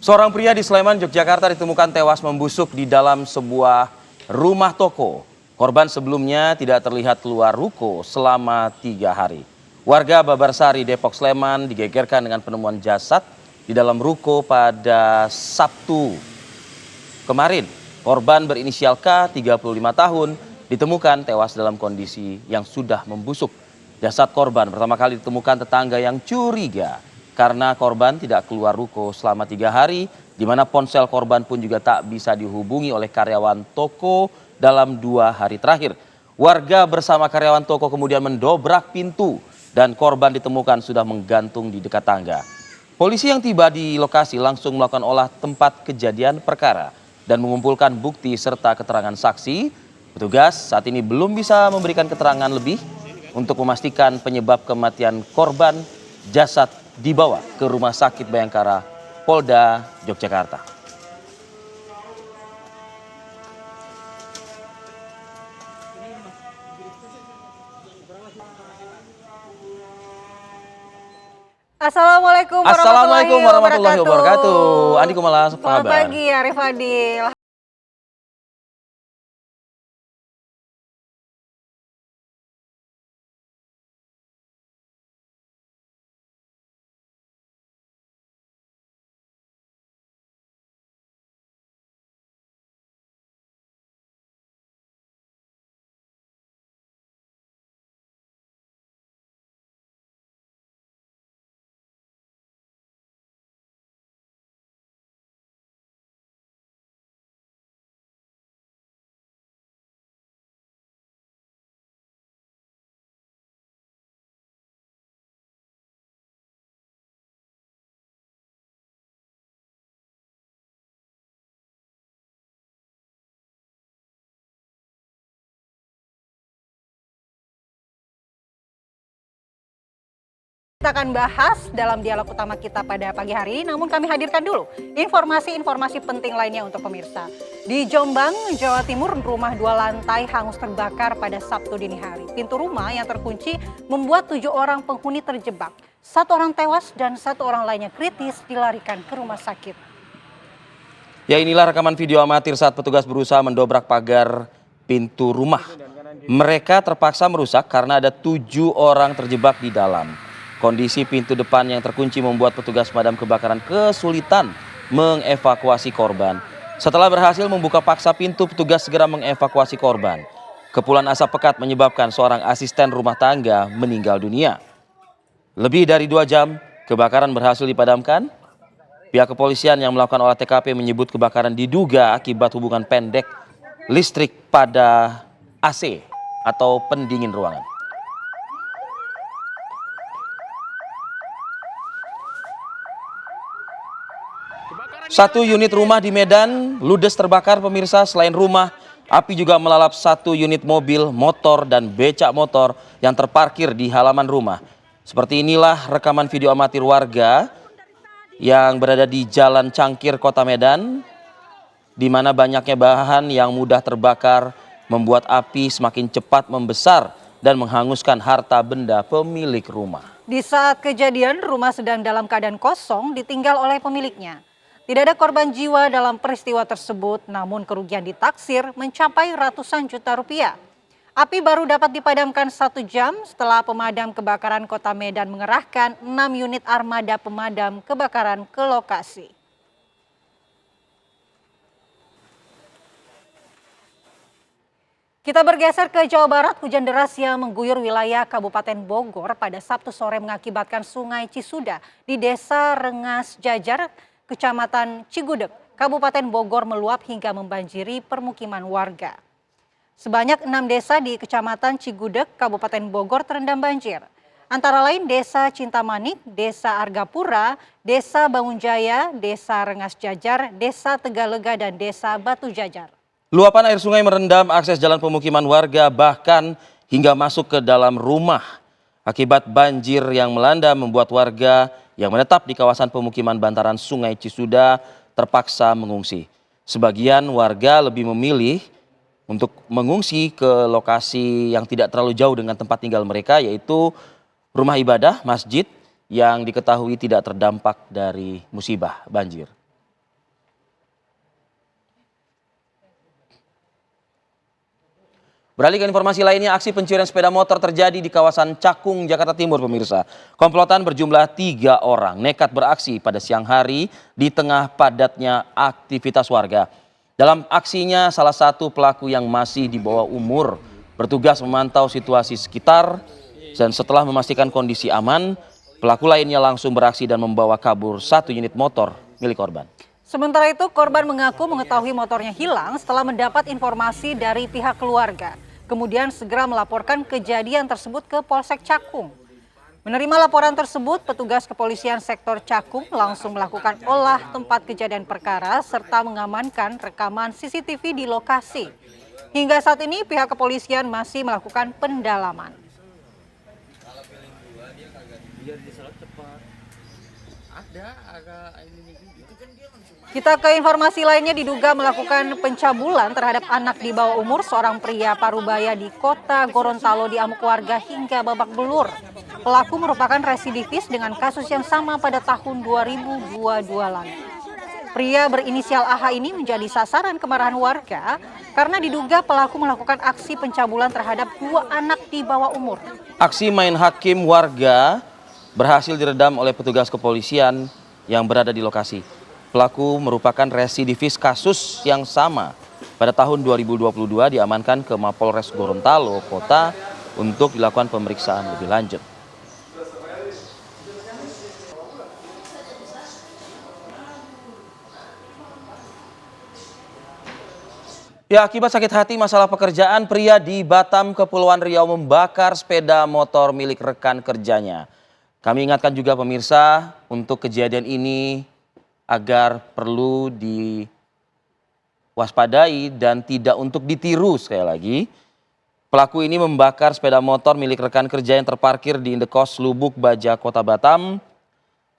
Seorang pria di Sleman, Yogyakarta ditemukan tewas membusuk di dalam sebuah rumah toko. Korban sebelumnya tidak terlihat keluar ruko selama 3 hari. Warga Babarsari, Depok, Sleman digegerkan dengan penemuan jasad di dalam ruko pada Sabtu kemarin. Korban berinisial K, 35 tahun, ditemukan tewas dalam kondisi yang sudah membusuk. Jasad korban pertama kali ditemukan tetangga yang curiga karena korban tidak keluar ruko selama 3 hari, di mana ponsel korban pun juga tak bisa dihubungi oleh karyawan toko dalam 2 hari terakhir. Warga bersama karyawan toko kemudian mendobrak pintu dan korban ditemukan sudah menggantung di dekat tangga. Polisi yang tiba di lokasi langsung melakukan olah tempat kejadian perkara dan mengumpulkan bukti serta keterangan saksi. Petugas saat ini belum bisa memberikan keterangan lebih untuk memastikan penyebab kematian korban. Jasad dibawa ke Rumah Sakit Bayangkara, Polda Yogyakarta. Assalamualaikum warahmatullahi wabarakatuh. Andi Kumala, apa kabar? Selamat pagi Arif Adil. Kita akan bahas dalam dialog utama kita pada pagi hari ini, namun kami hadirkan dulu informasi-informasi penting lainnya untuk pemirsa. Di Jombang, Jawa Timur, rumah 2 lantai hangus terbakar pada Sabtu dini hari. Pintu rumah yang terkunci membuat 7 orang penghuni terjebak. 1 orang tewas dan 1 orang lainnya kritis dilarikan ke rumah sakit. Ya, inilah rekaman video amatir saat petugas berusaha mendobrak pagar pintu rumah. Mereka terpaksa merusak karena ada 7 orang terjebak di dalam. Kondisi pintu depan yang terkunci membuat petugas pemadam kebakaran kesulitan mengevakuasi korban. Setelah berhasil membuka paksa pintu, petugas segera mengevakuasi korban. Kepulan asap pekat menyebabkan seorang asisten rumah tangga meninggal dunia. Lebih dari 2 jam, kebakaran berhasil dipadamkan. Pihak kepolisian yang melakukan olah TKP menyebut kebakaran diduga akibat hubungan pendek listrik pada AC atau pendingin ruangan. Satu unit rumah di Medan ludes terbakar pemirsa. Selain rumah, api juga melalap 1 unit mobil, motor, dan becak motor yang terparkir di halaman rumah. Seperti inilah rekaman video amatir warga yang berada di Jalan Cangkir, Kota Medan, di mana banyaknya bahan yang mudah terbakar membuat api semakin cepat membesar dan menghanguskan harta benda pemilik rumah. Di saat kejadian, rumah sedang dalam keadaan kosong ditinggal oleh pemiliknya. Tidak ada korban jiwa dalam peristiwa tersebut, namun kerugian ditaksir mencapai ratusan juta rupiah. Api baru dapat dipadamkan 1 jam setelah pemadam kebakaran Kota Medan mengerahkan 6 unit armada pemadam kebakaran ke lokasi. Kita bergeser ke Jawa Barat. Hujan deras yang mengguyur wilayah Kabupaten Bogor pada Sabtu sore mengakibatkan Sungai Cisuda di Desa Rengas Jajar, Kecamatan Cigudeg, Kabupaten Bogor meluap hingga membanjiri permukiman warga. Sebanyak 6 desa di Kecamatan Cigudeg, Kabupaten Bogor terendam banjir. Antara lain Desa Cintamanik, Desa Argapura, Desa Bangunjaya, Desa Rengas Jajar, Desa Tegalega, dan Desa Batu Jajar. Luapan air sungai merendam akses jalan pemukiman warga, bahkan hingga masuk ke dalam rumah. Akibat banjir yang melanda membuat warga yang menetap di kawasan pemukiman bantaran Sungai Cisuda terpaksa mengungsi. Sebagian warga lebih memilih untuk mengungsi ke lokasi yang tidak terlalu jauh dengan tempat tinggal mereka, yaitu rumah ibadah, masjid yang diketahui tidak terdampak dari musibah banjir. Beralih ke informasi lainnya, aksi pencurian sepeda motor terjadi di kawasan Cakung, Jakarta Timur, pemirsa. Komplotan berjumlah 3 orang nekat beraksi pada siang hari di tengah padatnya aktivitas warga. Dalam aksinya, salah satu pelaku yang masih di bawah umur bertugas memantau situasi sekitar dan setelah memastikan kondisi aman, pelaku lainnya langsung beraksi dan membawa kabur 1 unit motor milik korban. Sementara itu, korban mengaku mengetahui motornya hilang setelah mendapat informasi dari pihak keluarga. Kemudian segera melaporkan kejadian tersebut ke Polsek Cakung. Menerima laporan tersebut, petugas kepolisian sektor Cakung langsung melakukan olah tempat kejadian perkara serta mengamankan rekaman CCTV di lokasi. Hingga saat ini pihak kepolisian masih melakukan pendalaman. Kita ke informasi lainnya, diduga melakukan pencabulan terhadap anak di bawah umur seorang pria Parubaya di kota Gorontalo diamuk warga hingga babak belur. Pelaku merupakan residivis dengan kasus yang sama pada tahun 2022 lalu. Pria berinisial AH ini menjadi sasaran kemarahan warga karena diduga pelaku melakukan aksi pencabulan terhadap 2 anak di bawah umur. Aksi main hakim warga berhasil diredam oleh petugas kepolisian yang berada di lokasi. Pelaku merupakan residivis kasus yang sama. Pada tahun 2022 diamankan ke Mapolres Gorontalo Kota untuk dilakukan pemeriksaan lebih lanjut. Ya, akibat sakit hati masalah pekerjaan, pria di Batam, Kepulauan Riau membakar sepeda motor milik rekan kerjanya. Kami ingatkan juga pemirsa untuk kejadian ini agar perlu diwaspadai dan tidak untuk ditiru sekali lagi. Pelaku ini membakar sepeda motor milik rekan kerja yang terparkir di Indekos Lubuk Baja, Kota Batam.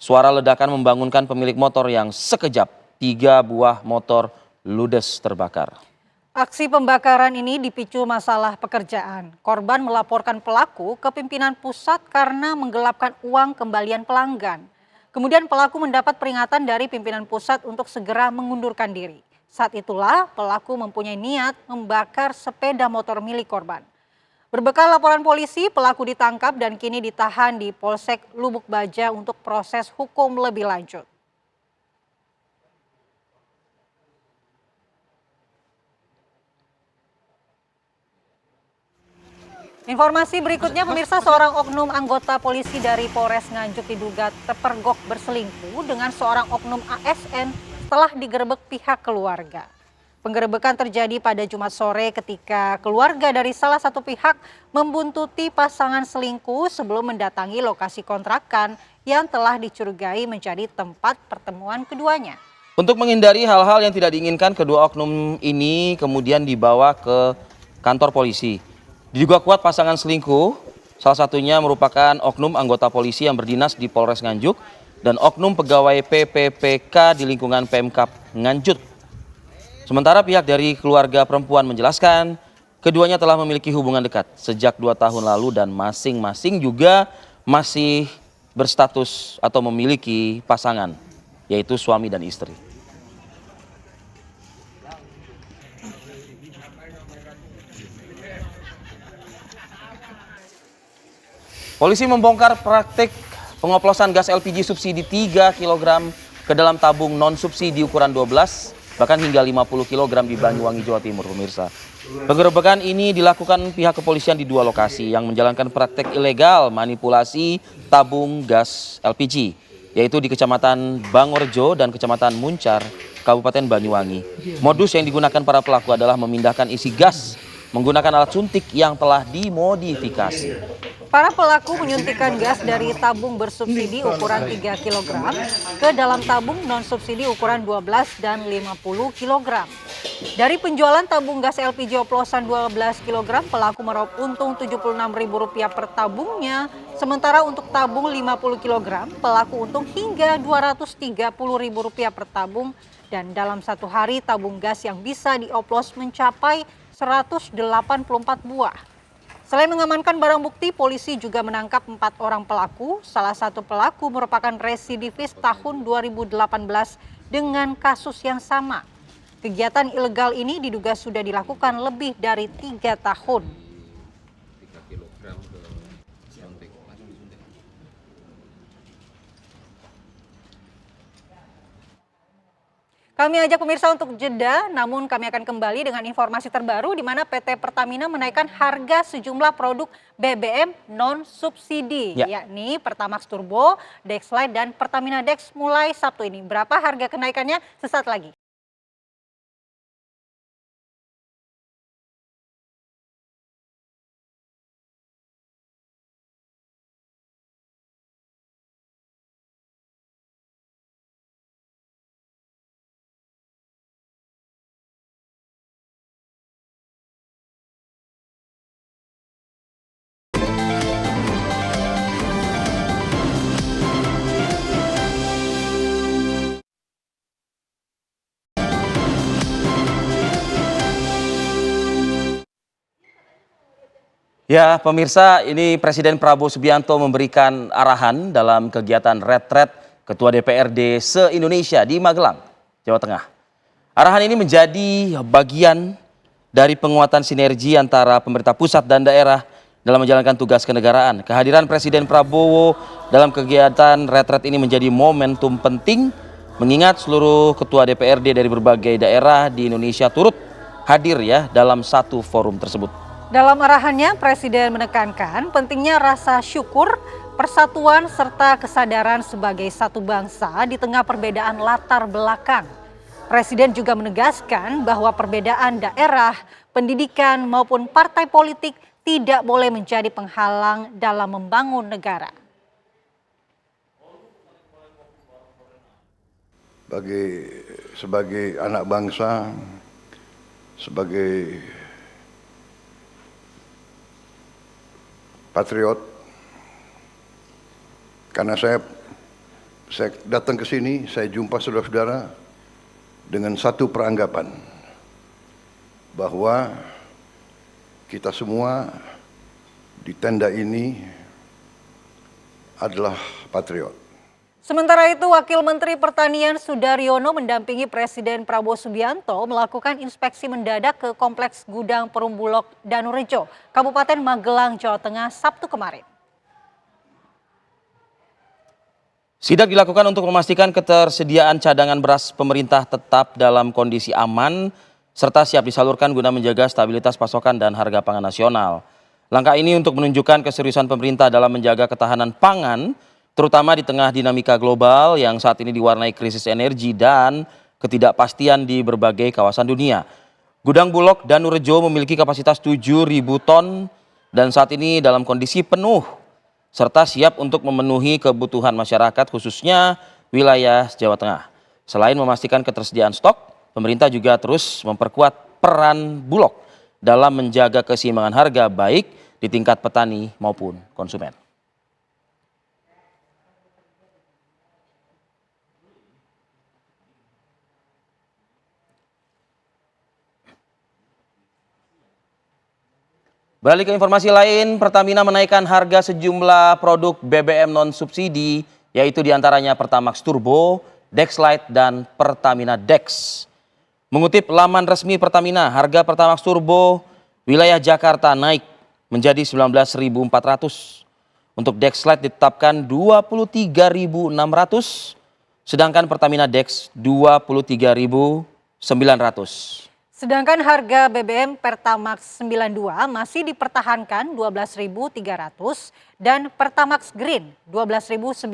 Suara ledakan membangunkan pemilik motor yang sekejap 3 buah motor ludes terbakar. Aksi pembakaran ini dipicu masalah pekerjaan. Korban melaporkan pelaku ke pimpinan pusat karena menggelapkan uang kembalian pelanggan. Kemudian pelaku mendapat peringatan dari pimpinan pusat untuk segera mengundurkan diri. Saat itulah pelaku mempunyai niat membakar sepeda motor milik korban. Berbekal laporan polisi, pelaku ditangkap dan kini ditahan di Polsek Lubuk Baja untuk proses hukum lebih lanjut. Informasi berikutnya, pemirsa, seorang oknum anggota polisi dari Polres Nganjuk diduga terpergok berselingkuh dengan seorang oknum ASN setelah digerebek pihak keluarga. Penggerebekan terjadi pada Jumat sore ketika keluarga dari salah satu pihak membuntuti pasangan selingkuh sebelum mendatangi lokasi kontrakan yang telah dicurigai menjadi tempat pertemuan keduanya. Untuk menghindari hal-hal yang tidak diinginkan, kedua oknum ini kemudian dibawa ke kantor polisi. Diduga kuat pasangan selingkuh, salah satunya merupakan oknum anggota polisi yang berdinas di Polres Nganjuk dan oknum pegawai PPPK di lingkungan Pemkab Nganjuk. Sementara pihak dari keluarga perempuan menjelaskan keduanya telah memiliki hubungan dekat sejak 2 tahun lalu dan masing-masing juga masih berstatus atau memiliki pasangan, yaitu suami dan istri. Polisi membongkar praktik pengoplosan gas LPG subsidi 3 kg ke dalam tabung non-subsidi ukuran 12 bahkan hingga 50 kg di Banyuwangi, Jawa Timur, pemirsa. Penggerebekan ini dilakukan pihak kepolisian di 2 lokasi yang menjalankan praktik ilegal manipulasi tabung gas LPG, yaitu di Kecamatan Bangorjo dan Kecamatan Muncar, Kabupaten Banyuwangi. Modus yang digunakan para pelaku adalah memindahkan isi gas menggunakan alat suntik yang telah dimodifikasi. Para pelaku menyuntikkan gas dari tabung bersubsidi ukuran 3 kg ke dalam tabung non-subsidi ukuran 12 dan 50 kg. Dari penjualan tabung gas LPG oplosan 12 kg, pelaku meraup untung Rp76.000 per tabungnya. Sementara untuk tabung 50 kg, pelaku untung hingga Rp230.000 per tabung. Dan dalam 1 hari, tabung gas yang bisa dioplos mencapai 184 buah. Selain mengamankan barang bukti, polisi juga menangkap 4 orang pelaku. Salah satu pelaku merupakan residivis tahun 2018 dengan kasus yang sama. Kegiatan ilegal ini diduga sudah dilakukan lebih dari 3 tahun. Kami ajak pemirsa untuk jeda, namun kami akan kembali dengan informasi terbaru di mana PT Pertamina menaikkan harga sejumlah produk BBM non-subsidi, yakni Pertamax Turbo, Dexlite, dan Pertamina Dex mulai Sabtu ini. Berapa harga kenaikannya? Sesaat lagi. Ya, pemirsa, ini Presiden Prabowo Subianto memberikan arahan dalam kegiatan retret Ketua DPRD se-Indonesia di Magelang, Jawa Tengah. Arahan ini menjadi bagian dari penguatan sinergi antara pemerintah pusat dan daerah dalam menjalankan tugas kenegaraan. Kehadiran Presiden Prabowo dalam kegiatan retret ini menjadi momentum penting mengingat seluruh ketua DPRD dari berbagai daerah di Indonesia turut hadir ya dalam satu forum tersebut. Dalam arahannya, Presiden menekankan pentingnya rasa syukur, persatuan, serta kesadaran sebagai satu bangsa di tengah perbedaan latar belakang. Presiden juga menegaskan bahwa perbedaan daerah, pendidikan, maupun partai politik tidak boleh menjadi penghalang dalam membangun negara. Sebagai anak bangsa, sebagai patriot, karena saya datang ke sini, saya jumpa saudara-saudara dengan satu peranggapan bahwa kita semua di tenda ini adalah patriot. Sementara itu, Wakil Menteri Pertanian Sudaryono mendampingi Presiden Prabowo Subianto melakukan inspeksi mendadak ke Kompleks Gudang Perumbulok Danurejo, Kabupaten Magelang, Jawa Tengah, Sabtu kemarin. Sidak dilakukan untuk memastikan ketersediaan cadangan beras pemerintah tetap dalam kondisi aman, serta siap disalurkan guna menjaga stabilitas pasokan dan harga pangan nasional. Langkah ini untuk menunjukkan keseriusan pemerintah dalam menjaga ketahanan pangan, terutama di tengah dinamika global yang saat ini diwarnai krisis energi dan ketidakpastian di berbagai kawasan dunia. Gudang Bulog Danurejo memiliki kapasitas 7.000 ton dan saat ini dalam kondisi penuh, serta siap untuk memenuhi kebutuhan masyarakat khususnya wilayah Jawa Tengah. Selain memastikan ketersediaan stok, pemerintah juga terus memperkuat peran Bulog dalam menjaga keseimbangan harga baik di tingkat petani maupun konsumen. Beralih ke informasi lain, Pertamina menaikkan harga sejumlah produk BBM non-subsidi, yaitu diantaranya Pertamax Turbo, Dexlite, dan Pertamina Dex. Mengutip laman resmi Pertamina, harga Pertamax Turbo wilayah Jakarta naik menjadi 19.400. Untuk Dexlite ditetapkan 23.600, sedangkan Pertamina Dex 23.900. Sedangkan harga BBM Pertamax 92 masih dipertahankan 12.300 dan Pertamax Green 12.900.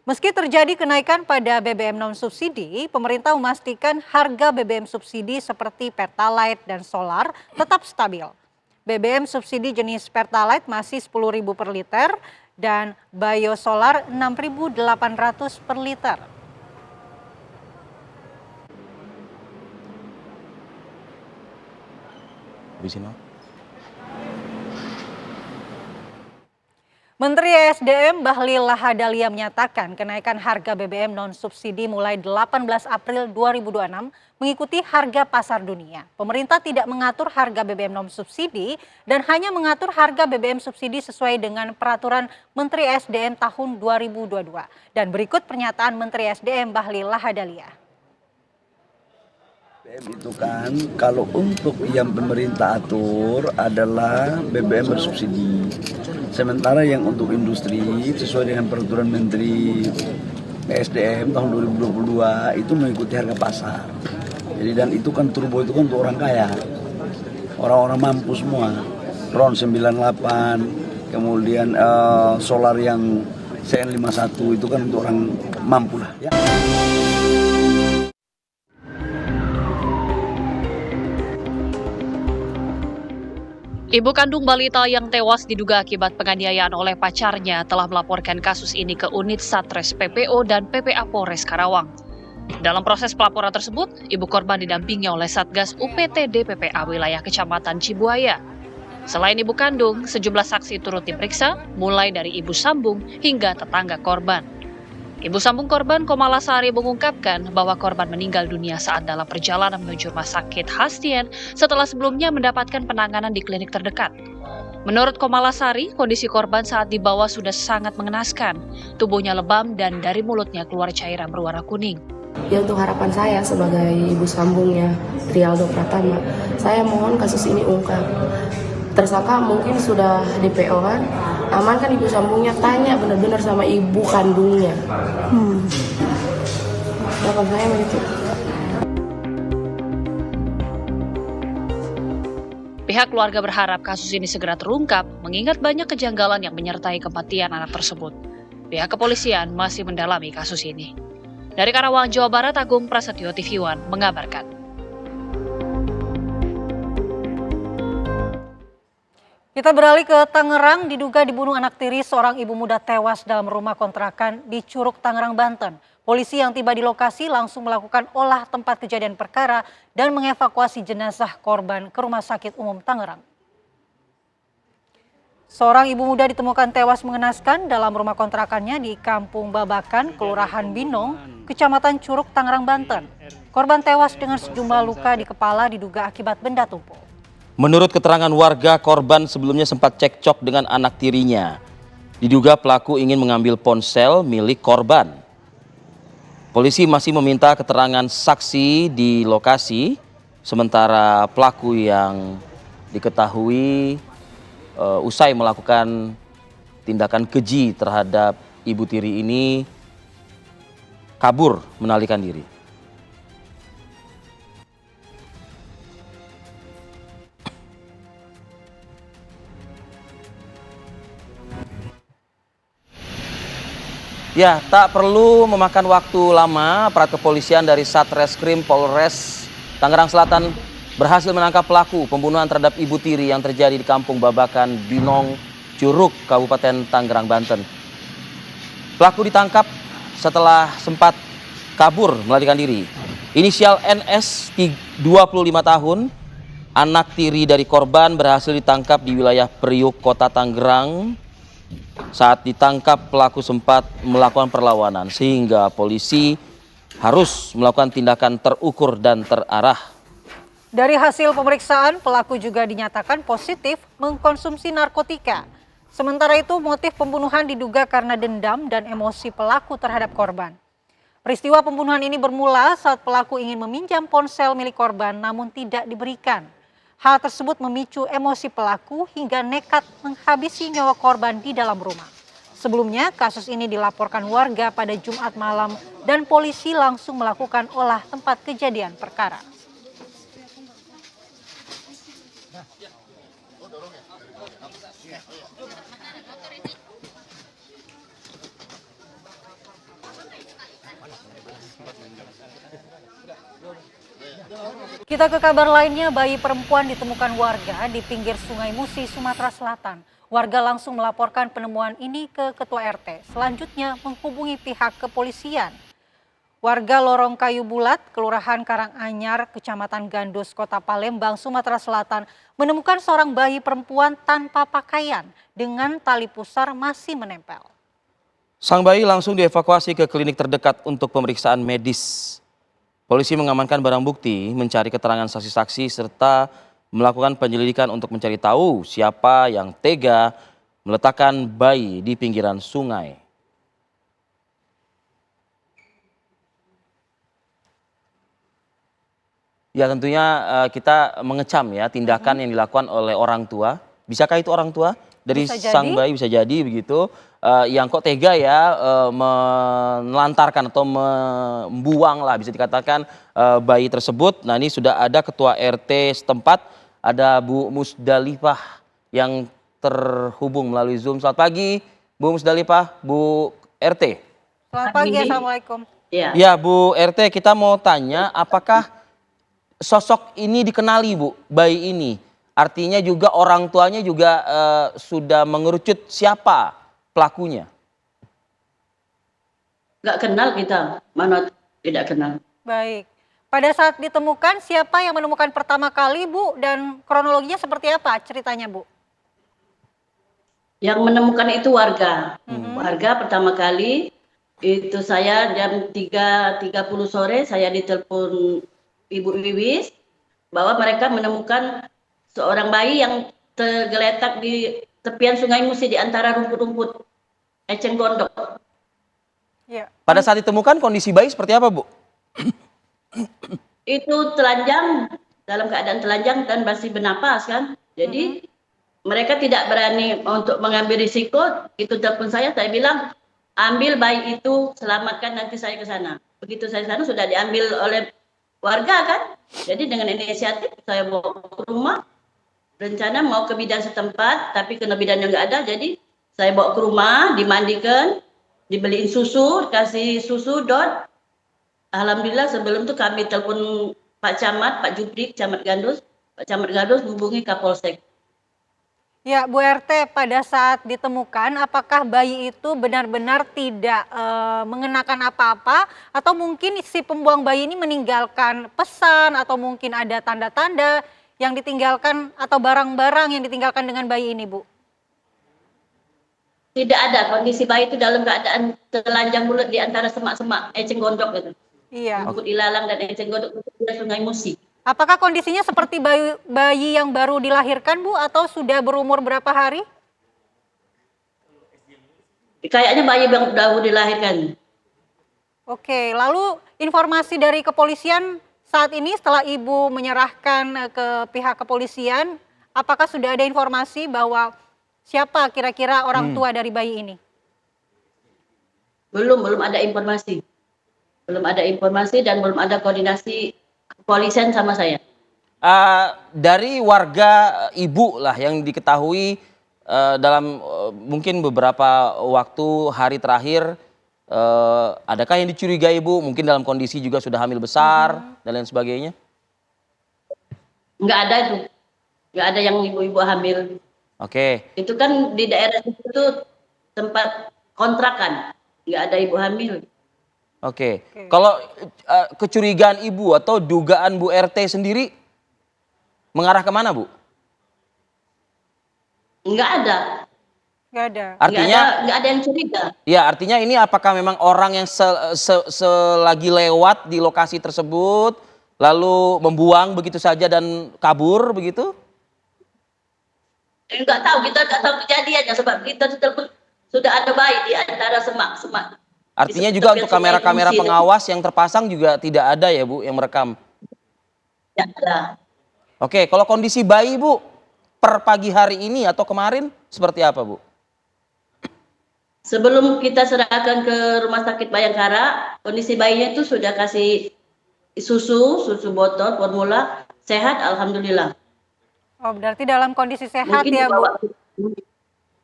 Meski terjadi kenaikan pada BBM non-subsidi, pemerintah memastikan harga BBM subsidi seperti Pertalite dan Solar tetap stabil. BBM subsidi jenis Pertalite masih 10.000 per liter dan Biosolar 6.800 per liter. Menteri ESDM Bahlil Lahadalia menyatakan kenaikan harga BBM non-subsidi mulai 18 April 2026 mengikuti harga pasar dunia. Pemerintah tidak mengatur harga BBM non-subsidi dan hanya mengatur harga BBM subsidi sesuai dengan peraturan Menteri ESDM tahun 2022. Dan berikut pernyataan Menteri ESDM Bahlil Lahadalia. Itu kan kalau untuk yang pemerintah atur adalah BBM bersubsidi. Sementara yang untuk industri sesuai dengan peraturan Menteri PSDM tahun 2022 itu mengikuti harga pasar. Jadi dan itu kan turbo itu kan untuk orang kaya. Orang-orang mampu semua. RON 98, kemudian solar yang CN51 itu kan untuk orang mampu lah ya. Ibu kandung balita yang tewas diduga akibat penganiayaan oleh pacarnya telah melaporkan kasus ini ke unit Satres PPO dan PPA Polres Karawang. Dalam proses pelaporan tersebut, ibu korban didampingi oleh Satgas UPTD PPA wilayah Kecamatan Cibuaya. Selain ibu kandung, sejumlah saksi turut diperiksa, mulai dari ibu sambung hingga tetangga korban. Ibu sambung korban Komalasari mengungkapkan bahwa korban meninggal dunia saat dalam perjalanan menuju rumah sakit Hastien setelah sebelumnya mendapatkan penanganan di klinik terdekat. Menurut Komalasari, kondisi korban saat dibawa sudah sangat mengenaskan. Tubuhnya lebam dan dari mulutnya keluar cairan berwarna kuning. Ya untuk harapan saya sebagai ibu sambungnya Trialdo Pratama, saya mohon kasus ini ungkap. Tersangka mungkin sudah DPO kan, aman kan ibu sambungnya, tanya benar-benar sama ibu kandungnya. Harapan saya begitu. Pihak keluarga berharap kasus ini segera terungkap, mengingat banyak kejanggalan yang menyertai kematian anak tersebut. Pihak kepolisian masih mendalami kasus ini. Dari Karawang, Jawa Barat, Agung Prasetyo TV One mengabarkan. Kita beralih ke Tangerang, diduga dibunuh anak tiri seorang ibu muda tewas dalam rumah kontrakan di Curug, Tangerang, Banten. Polisi yang tiba di lokasi langsung melakukan olah tempat kejadian perkara dan mengevakuasi jenazah korban ke Rumah Sakit Umum Tangerang. Seorang ibu muda ditemukan tewas mengenaskan dalam rumah kontrakannya di Kampung Babakan, Kelurahan Binong, Kecamatan Curug, Tangerang, Banten. Korban tewas dengan sejumlah luka di kepala diduga akibat benda tumpul. Menurut keterangan warga, korban sebelumnya sempat cekcok dengan anak tirinya. Diduga pelaku ingin mengambil ponsel milik korban. Polisi masih meminta keterangan saksi di lokasi, sementara pelaku yang diketahui usai melakukan tindakan keji terhadap ibu tiri ini kabur melarikan diri. Ya, tak perlu memakan waktu lama, aparat kepolisian dari Satreskrim Polres Tangerang Selatan berhasil menangkap pelaku pembunuhan terhadap ibu tiri yang terjadi di Kampung Babakan, Binong, Curug, Kabupaten Tangerang, Banten. Pelaku ditangkap setelah sempat kabur melarikan diri. Inisial NS, 25 tahun, anak tiri dari korban, berhasil ditangkap di wilayah Priuk, Kota Tangerang. Saat ditangkap, pelaku sempat melakukan perlawanan sehingga polisi harus melakukan tindakan terukur dan terarah. Dari hasil pemeriksaan, pelaku juga dinyatakan positif mengkonsumsi narkotika. Sementara itu, motif pembunuhan diduga karena dendam dan emosi pelaku terhadap korban. Peristiwa pembunuhan ini bermula saat pelaku ingin meminjam ponsel milik korban namun tidak diberikan. Hal tersebut memicu emosi pelaku hingga nekat menghabisi nyawa korban di dalam rumah. Sebelumnya, kasus ini dilaporkan warga pada Jumat malam dan polisi langsung melakukan olah tempat kejadian perkara. Kita ke kabar lainnya, bayi perempuan ditemukan warga di pinggir Sungai Musi, Sumatera Selatan. Warga langsung melaporkan penemuan ini ke Ketua RT. Selanjutnya menghubungi pihak kepolisian. Warga Lorong Kayu Bulat, Kelurahan Karanganyar, Kecamatan Gandus, Kota Palembang, Sumatera Selatan, menemukan seorang bayi perempuan tanpa pakaian dengan tali pusar masih menempel. Sang bayi langsung dievakuasi ke klinik terdekat untuk pemeriksaan medis. Polisi mengamankan barang bukti, mencari keterangan saksi-saksi, serta melakukan penyelidikan untuk mencari tahu siapa yang tega meletakkan bayi di pinggiran sungai. Ya tentunya kita mengecam ya tindakan yang dilakukan oleh orang tua. Bisakah itu orang tua dari Bisa sang jadi. bayi, bisa jadi begitu. Yang kok tega ya menelantarkan atau membuang lah bisa dikatakan bayi tersebut. Nah ini sudah ada ketua RT setempat, ada Bu Musdalifah yang terhubung melalui Zoom. Selamat pagi Bu Musdalifah, Bu RT. Selamat pagi, Assalamualaikum. Ya, Ya Bu RT, kita mau tanya apakah sosok ini dikenali Bu, bayi ini? Artinya juga orang tuanya juga sudah mengerucut siapa pelakunya? nggak kenal kita, mana tidak kenal. Baik. Pada saat ditemukan, siapa yang menemukan pertama kali, Bu? Dan kronologinya seperti apa ceritanya, Bu? Yang menemukan itu warga. Warga pertama kali itu saya jam 3.30 sore saya ditelepon Ibu Wiwis bahwa mereka menemukan seorang bayi yang tergeletak di tepian Sungai Musi di antara rumput-rumput eceng gondok. Ya. Pada saat ditemukan kondisi bayi seperti apa Bu? Itu telanjang, dalam keadaan telanjang dan masih bernapas kan. Jadi mereka tidak berani untuk mengambil risiko. Itu telepon saya bilang ambil bayi itu, selamatkan, nanti saya ke sana. Begitu saya ke sana sudah diambil oleh warga kan. Jadi dengan inisiatif saya bawa ke rumah. Rencana mau ke bidan setempat, tapi karena bidannya nggak ada, jadi saya bawa ke rumah, dimandikan, dibeliin susu, kasih susu, dot. Alhamdulillah sebelum itu kami telepon Pak Camat, Pak Jupri, Camat Gandus. Pak Camat Gandus hubungi Kapolsek. Ya, Bu RT, pada saat ditemukan, apakah bayi itu benar-benar tidak mengenakan apa-apa, atau mungkin si pembuang bayi ini meninggalkan pesan, atau mungkin ada tanda-tanda yang ditinggalkan atau barang-barang yang ditinggalkan dengan bayi ini, Bu? Tidak ada, kondisi bayi itu dalam keadaan telanjang bulat di antara semak-semak eceng gondok gitu. Iya. Rumput ilalang dan eceng gondok di Sungai Musi. Apakah kondisinya seperti bayi yang baru dilahirkan, Bu, atau sudah berumur berapa hari? Kayaknya bayi yang baru dilahirkan. Oke, lalu informasi dari kepolisian saat ini setelah Ibu menyerahkan ke pihak kepolisian, apakah sudah ada informasi bahwa siapa kira-kira orang tua dari bayi ini? Belum ada informasi. Belum ada informasi dan belum ada koordinasi kepolisian sama saya. Dari warga ibu lah yang diketahui dalam mungkin beberapa waktu hari terakhir, adakah yang dicurigai ibu mungkin dalam kondisi juga sudah hamil besar dan lain sebagainya? Nggak ada itu. Nggak ada yang ibu-ibu hamil. Oke. Itu kan di daerah itu tempat kontrakan. Nggak ada ibu hamil. Oke. Kalau kecurigaan ibu atau dugaan Bu RT sendiri mengarah kemana Bu? Nggak ada. Nggak ada. Artinya nggak ada yang curiga. ya, artinya ini apakah memang orang yang selagi lewat di lokasi tersebut lalu membuang begitu saja dan kabur begitu? Nggak tahu, kita nggak tahu kejadiannya sebab kita sudah ada bayi di antara semak-semak. Artinya juga untuk kamera-kamera pengawas yang terpasang juga tidak ada ya Bu yang merekam? Tidak ada. Oke, kalau kondisi bayi Bu per pagi hari ini atau kemarin seperti apa Bu? Sebelum kita serahkan ke Rumah Sakit Bayangkara, kondisi bayinya itu sudah kasih susu botol, formula, sehat alhamdulillah. Oh, berarti dalam kondisi sehat Mungkin ya, Bu? dibawa.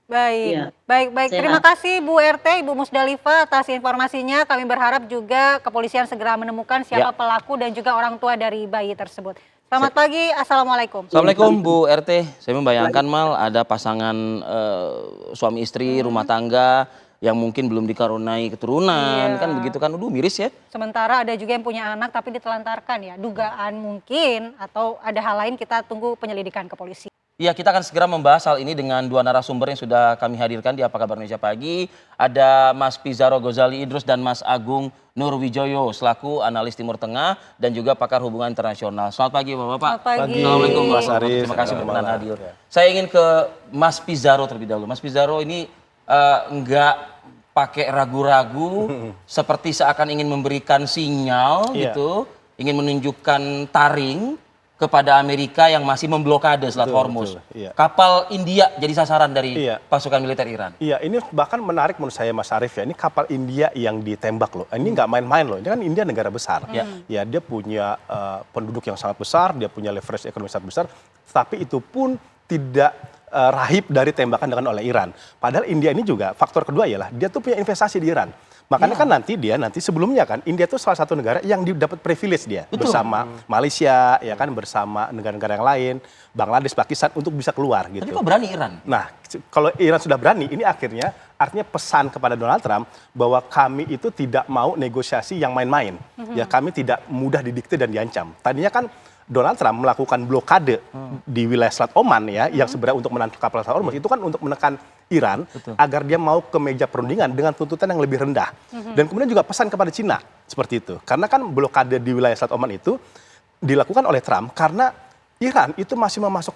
Baik, Iya, baik. sehat. Terima kasih Bu RT, Ibu Musdalifah atas informasinya. Kami berharap juga kepolisian segera menemukan siapa pelaku dan juga orang tua dari bayi tersebut. Selamat pagi, Assalamualaikum. Assalamualaikum Bu RT, saya membayangkan Mal ada pasangan suami istri rumah tangga yang mungkin belum dikaruniai keturunan, Iya. kan begitu kan, aduh miris ya. Sementara ada juga yang punya anak tapi ditelantarkan ya, dugaan mungkin atau ada hal lain, kita tunggu penyelidikan kepolisian. Iya, kita akan segera membahas hal ini dengan dua narasumber yang sudah kami hadirkan di Apa Kabar Indonesia Pagi. Ada Mas Pizarro Gozali Idrus dan Mas Agung Nurwijoyo selaku analis Timur Tengah dan juga pakar hubungan internasional. Selamat pagi Bapak-Bapak. Selamat pagi. Assalamualaikum Mas Arif. Terima kasih berkenan Selamat hadir. Saya ingin ke Mas Pizarro terlebih dahulu. Mas Pizarro ini enggak pakai ragu-ragu seperti seakan ingin memberikan sinyal gitu. ingin menunjukkan taring kepada Amerika yang masih memblokade Selat Hormuz. iya. Kapal India jadi sasaran dari Iya. pasukan militer Iran. Iya, ini bahkan menarik menurut saya Mas Arief ya. Ini kapal India yang ditembak loh. Ini nggak main-main loh. Ini kan India negara besar. Ya, dia punya penduduk yang sangat besar, dia punya leverage ekonomi sangat besar. Tapi itu pun tidak rahib dari tembakan dengan oleh Iran. Padahal India ini juga faktor kedua ialah dia tuh punya investasi di Iran. Makanya kan nanti sebelumnya kan India itu salah satu negara yang dapat privilege dia bersama Malaysia ya kan, bersama negara-negara yang lain, Bangladesh, Pakistan untuk bisa keluar gitu. Tapi kok berani Iran? Nah, kalau Iran sudah berani, ini artinya pesan kepada Donald Trump bahwa kami itu tidak mau negosiasi yang main-main. Ya, kami tidak mudah didikte dan diancam. Tadinya kan Donald Trump melakukan blokade di wilayah Selat Oman ya, yang sebenarnya untuk menahan kapal Selat Hormuz itu kan untuk menekan Iran agar dia mau ke meja perundingan dengan tuntutan yang lebih rendah. Dan kemudian juga pesan kepada Cina seperti itu. Karena kan blokade di wilayah Selat Oman itu dilakukan oleh Trump karena Iran itu masih memasok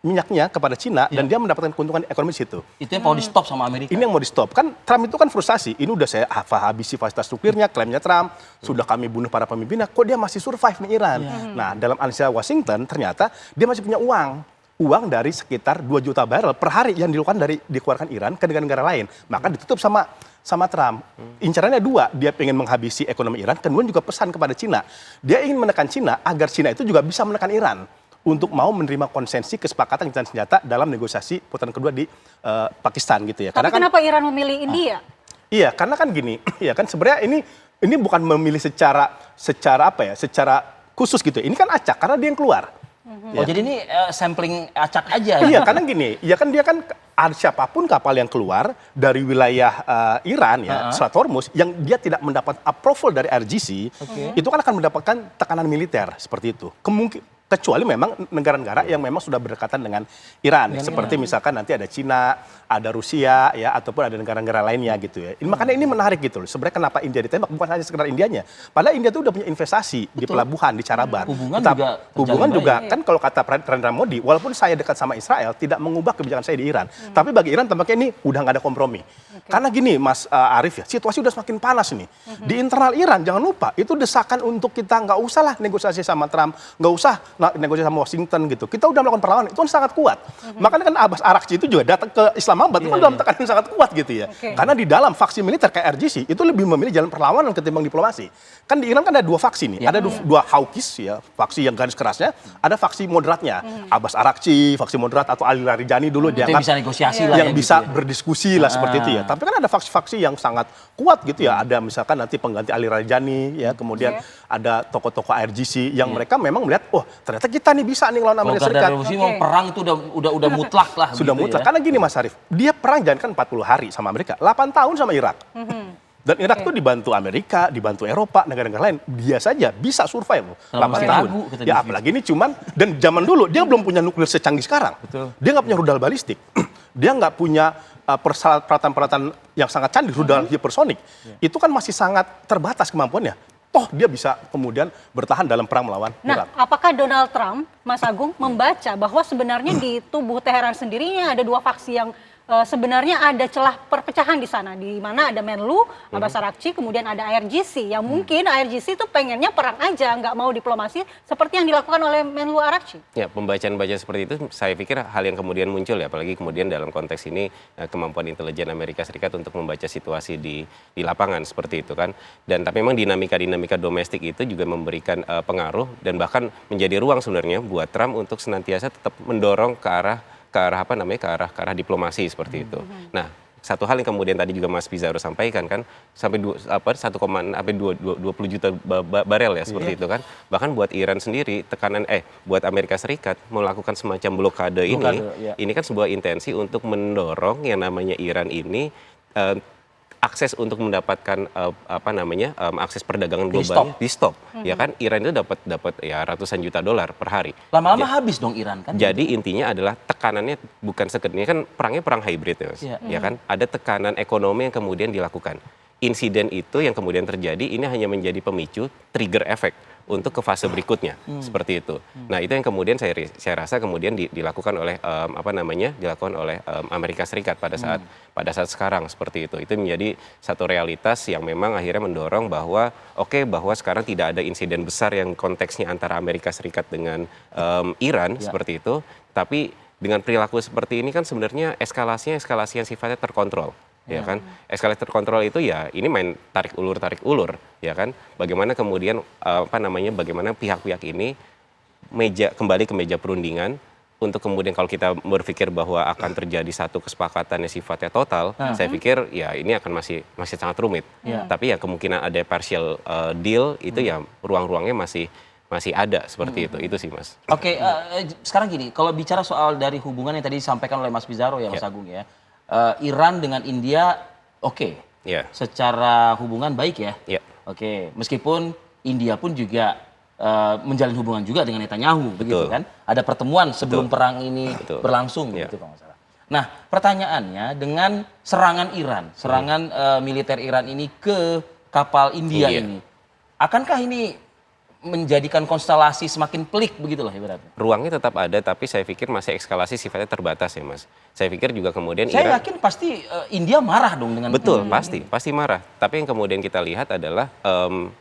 minyaknya kepada Cina dan dia mendapatkan keuntungan ekonomi di situ. Itu yang mau di stop sama Amerika. Ini yang mau di stop. Kan Trump itu kan frustasi. Ini udah saya habisi fasilitas nuklirnya, klaimnya Trump. Sudah kami bunuh para pemimpinnya, kok dia masih survive nih Iran. Nah, dalam analisa Washington ternyata dia masih punya uang dari sekitar 2 juta barel per hari yang dikeluarkan Iran ke negara-negara lain. Maka ditutup sama Trump. Incarannya dua, dia ingin menghabisi ekonomi Iran, kemudian juga pesan kepada Cina. Dia ingin menekan Cina agar Cina itu juga bisa menekan Iran untuk mau menerima konsensi kesepakatan gencatan senjata dalam negosiasi putaran kedua di Pakistan gitu ya. Tapi kenapa Iran memilih India? Iya, karena kan gini, ya kan sebenarnya ini bukan memilih secara khusus gitu. Ini kan acak karena dia yang keluar. Oh, jadi ini sampling acak aja. Iya, karena gini, ya kan dia kan ada siapapun kapal yang keluar dari wilayah Iran ya, Selat Hormuz yang dia tidak mendapat approval dari RGC, itu kan akan mendapatkan tekanan militer seperti itu. Kecuali memang negara-negara yang memang sudah berdekatan dengan Iran, seperti misalkan nanti ada Cina, ada Rusia ya, ataupun ada negara-negara lainnya gitu ya. Makanya ini menarik gitu loh. Sebenarnya kenapa India ditembak bukan hanya sekedar Indianya. Padahal India itu udah punya investasi di pelabuhan di Carabar. Hubungan juga kan kalau kata Narendra Modi, walaupun saya dekat sama Israel tidak mengubah kebijakan saya di Iran. Tapi bagi Iran tampaknya ini udah nggak ada kompromi. Karena gini Mas Arief ya, situasi udah semakin panas nih. Di internal Iran jangan lupa itu desakan untuk kita nggak usah lah negosiasi sama Trump, nggak usah negosiasi sama Washington gitu. Kita udah melakukan perlawanan, itu kan sangat kuat. Makanya kan Abbas Araghchi itu juga datang ke Islamabad, itu kan dalam tekanan sangat kuat gitu ya. Karena di dalam faksi militer kayak RGC itu lebih memilih jalan perlawanan ketimbang diplomasi. Kan di Iran kan ada dua faksi nih, ada dua hawkish ya, faksi yang garis kerasnya, ada faksi moderatnya. Abbas Araghchi, faksi moderat atau Ali Larijani dulu yang bisa negosiasi lah yang bisa berdiskusi lah seperti itu ya. Tapi kan ada faksi-faksi yang sangat kuat gitu ya. Ada misalkan nanti pengganti Ali Larijani ya, kemudian ada tokoh-tokoh RGC yang mereka memang melihat, oh ternyata kita nih bisa nih ngelawan Amerika Serikat. Mau perang itu udah mutlak lah. Sudah gitu mutlak. Ya. Karena gini Mas Arief, dia perang jangan kan 40 hari sama Amerika, 8 tahun sama Irak. Dan Irak tuh dibantu Amerika, dibantu Eropa, negara-negara lain. Dia saja bisa survive 8 tahun. Ya apalagi ini cuman, dan zaman dulu dia belum punya nuklir secanggih sekarang. Dia nggak punya rudal balistik. Dia nggak punya peralatan-peralatan yang sangat canggih, rudal hipersonik. Itu kan masih sangat terbatas kemampuannya. Toh dia bisa kemudian bertahan dalam perang melawan Irak. Nah, apakah Donald Trump, Mas Agung, membaca bahwa sebenarnya di tubuh Teheran sendirinya ada dua faksi yang sebenarnya ada celah perpecahan di sana, di mana ada Menlu, Abbas Araghchi, kemudian ada IRGC, yang mungkin IRGC itu pengennya perang aja, nggak mau diplomasi, seperti yang dilakukan oleh Menlu Araghchi. Ya, pembacaan-bacaan seperti itu saya pikir hal yang kemudian muncul ya, apalagi kemudian dalam konteks ini kemampuan intelijen Amerika Serikat untuk membaca situasi di lapangan seperti itu kan. Dan tapi memang dinamika-dinamika domestik itu juga memberikan pengaruh dan bahkan menjadi ruang sebenarnya buat Trump untuk senantiasa tetap mendorong ke arah diplomasi seperti itu. Nah, satu hal yang kemudian tadi juga Mas Pizarro sampaikan kan, sampai 1,20 juta barel ya seperti itu kan. Bahkan buat Iran sendiri buat Amerika Serikat melakukan semacam blokade ini kan sebuah intensi untuk mendorong yang namanya Iran ini akses untuk mendapatkan akses perdagangan globalnya di stop. Ya kan Iran itu dapat ya ratusan juta dolar per hari. Lama-lama habis dong Iran kan. Jadi intinya adalah tekanannya bukan sekedar, ini kan perangnya perang hybrid ya Mas. Ya kan ada tekanan ekonomi yang kemudian dilakukan. Insiden itu yang kemudian terjadi ini hanya menjadi pemicu trigger effect untuk ke fase berikutnya seperti itu. Nah itu yang kemudian saya rasa kemudian dilakukan oleh dilakukan oleh Amerika Serikat pada saat sekarang seperti itu. Itu menjadi satu realitas yang memang akhirnya mendorong bahwa bahwa sekarang tidak ada insiden besar yang konteksnya antara Amerika Serikat dengan Iran seperti itu, tapi dengan perilaku seperti ini kan sebenarnya eskalasi yang sifatnya terkontrol. Ya kan, eskalasi terkontrol itu ya ini main tarik ulur ya kan, bagaimana kemudian bagaimana pihak-pihak ini kembali ke meja perundingan untuk kemudian kalau kita berpikir bahwa akan terjadi satu kesepakatan yang sifatnya total, saya pikir ya ini akan masih sangat rumit. Tapi ya kemungkinan ada partial deal itu ya ruang-ruangnya masih ada seperti itu sih Mas. Oke, sekarang gini, kalau bicara soal dari hubungan yang tadi disampaikan oleh Mas Pizarro ya Mas Agung ya. Iran dengan India secara hubungan baik ya. Oke, meskipun India pun juga menjalin hubungan juga dengan Netanyahu begitu kan. Ada pertemuan sebelum perang ini berlangsung begitu kalau nggak salah. Nah, pertanyaannya dengan serangan militer Iran ini ke kapal India ini, akankah ini menjadikan konstelasi semakin pelik begitu loh ibaratnya? Ruangnya tetap ada, tapi saya pikir masih eskalasi sifatnya terbatas ya Mas. Saya pikir juga kemudian saya yakin pasti India marah dong dengan betul, pasti marah. Tapi yang kemudian kita lihat adalah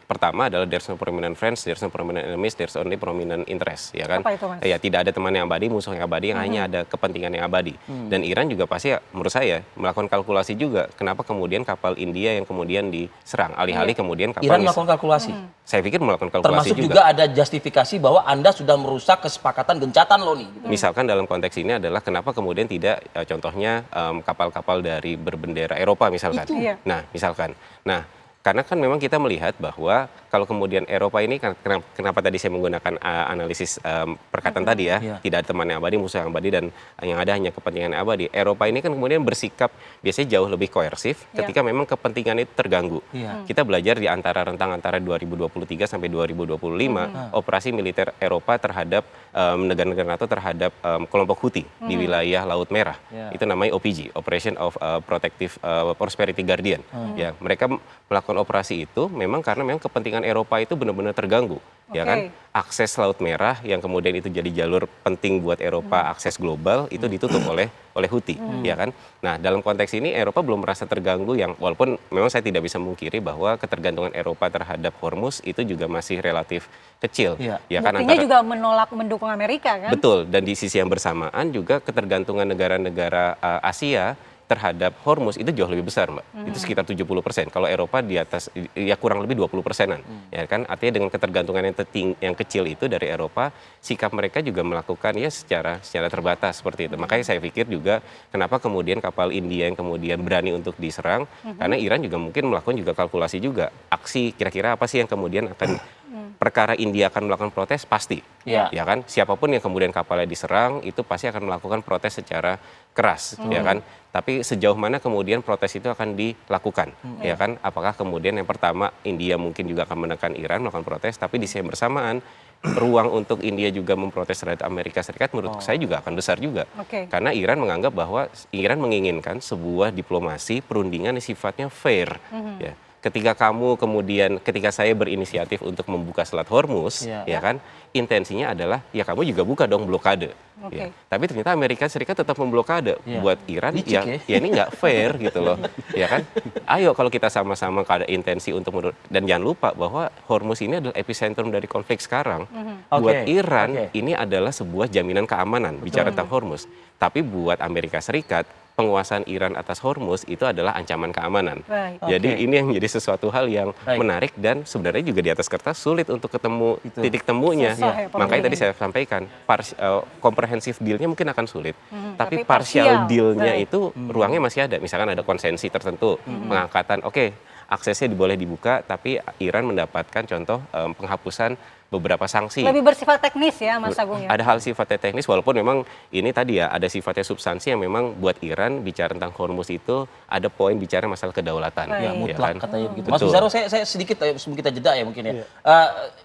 pertama adalah there's no prominent friends, there's no prominent enemies, there's only prominent interest, ya kan? Apa itu, Mas? Ya tidak ada teman yang abadi, musuh yang abadi, yang hanya ada kepentingan yang abadi. Dan Iran juga pasti menurut saya melakukan kalkulasi juga kenapa kemudian kapal India yang kemudian diserang, alih-alih kemudian kapal Iran melakukan kalkulasi. Saya pikir melakukan kalkulasi termasuk juga ada justifikasi bahwa Anda sudah merusak kesepakatan gencatan lo nih. Gitu. Misalkan dalam konteks ini adalah kenapa kemudian tidak contohnya kapal-kapal dari berbendera Eropa misalkan. Nah, misalkan. Nah, karena kan memang kita melihat bahwa kalau kemudian Eropa ini kenapa tadi saya menggunakan analisis perkataan tadi ya, tidak ada teman yang abadi, musuh yang abadi, dan yang ada hanya kepentingan yang abadi. Eropa ini kan kemudian bersikap biasanya jauh lebih koersif ketika memang kepentingan itu terganggu. Kita belajar di rentang antara 2023 sampai 2025 operasi militer Eropa terhadap negara-negara NATO terhadap kelompok Houthi di wilayah Laut Merah. Itu namanya OPG, Operation of Protective Prosperity Guardian. Ya, mereka melakukan operasi itu memang karena memang kepentingan Eropa itu benar-benar terganggu, ya kan? Akses Laut Merah yang kemudian itu jadi jalur penting buat Eropa, akses global itu ditutup oleh Houthi, ya kan? Nah, dalam konteks ini Eropa belum merasa terganggu yang walaupun memang saya tidak bisa memungkiri bahwa ketergantungan Eropa terhadap Hormuz itu juga masih relatif kecil, ya kan? Buktinya juga menolak mendukung Amerika kan? Betul, dan di sisi yang bersamaan juga ketergantungan negara-negara Asia terhadap Hormuz itu jauh lebih besar, Mbak. Itu sekitar 70%. Kalau Eropa di atas ya kurang lebih 20%-an. Ya kan? Artinya dengan ketergantungan yang kecil itu dari Eropa, sikap mereka juga melakukan ya secara terbatas seperti itu. Makanya saya pikir juga kenapa kemudian kapal India yang kemudian berani untuk diserang, karena Iran juga mungkin melakukan juga kalkulasi juga. Aksi kira-kira apa sih yang kemudian akan perkara India akan melakukan protes pasti, ya kan? Siapapun yang kemudian kapalnya diserang itu pasti akan melakukan protes secara keras, ya kan? Tapi sejauh mana kemudian protes itu akan dilakukan, ya kan? Apakah kemudian yang pertama India mungkin juga akan menekan Iran melakukan protes, tapi di sisi yang bersamaan ruang untuk India juga memprotes terhadap Amerika Serikat menurut saya juga akan besar juga, karena Iran menganggap bahwa Iran menginginkan sebuah diplomasi perundingan yang sifatnya fair, ya. Ketika saya berinisiatif untuk membuka Selat Hormuz, ya kan, intensinya adalah ya kamu juga buka dong blokade. Ya. Tapi ternyata Amerika Serikat tetap memblokade buat Iran, ya ini nggak fair gitu loh, ya kan? Ayo kalau kita sama-sama ada intensi untuk dan jangan lupa bahwa Hormuz ini adalah epicentrum dari konflik sekarang. Buat Iran ini adalah sebuah jaminan keamanan bicara tentang Hormuz. Tapi buat Amerika Serikat penguasaan Iran atas Hormuz itu adalah ancaman keamanan. Jadi ini yang menjadi sesuatu hal yang menarik dan sebenarnya juga di atas kertas sulit untuk ketemu titik temunya. Makanya tadi saya sampaikan comprehensive deal-nya mungkin akan sulit, tapi partial deal-nya itu ruangnya masih ada. Misalkan ada konsensi tertentu, pengangkatan, aksesnya boleh dibuka, tapi Iran mendapatkan contoh penghapusan beberapa sanksi. Lebih bersifat teknis ya Mas Agung ya? Ada hal sifatnya teknis walaupun memang ini tadi ya ada sifatnya substansi yang memang buat Iran bicara tentang Hormuz itu ada poin bicara masalah kedaulatan. Ya, mutlak katanya begitu. Mas Pizarro saya sedikit sebelum kita jeda ya mungkin ya.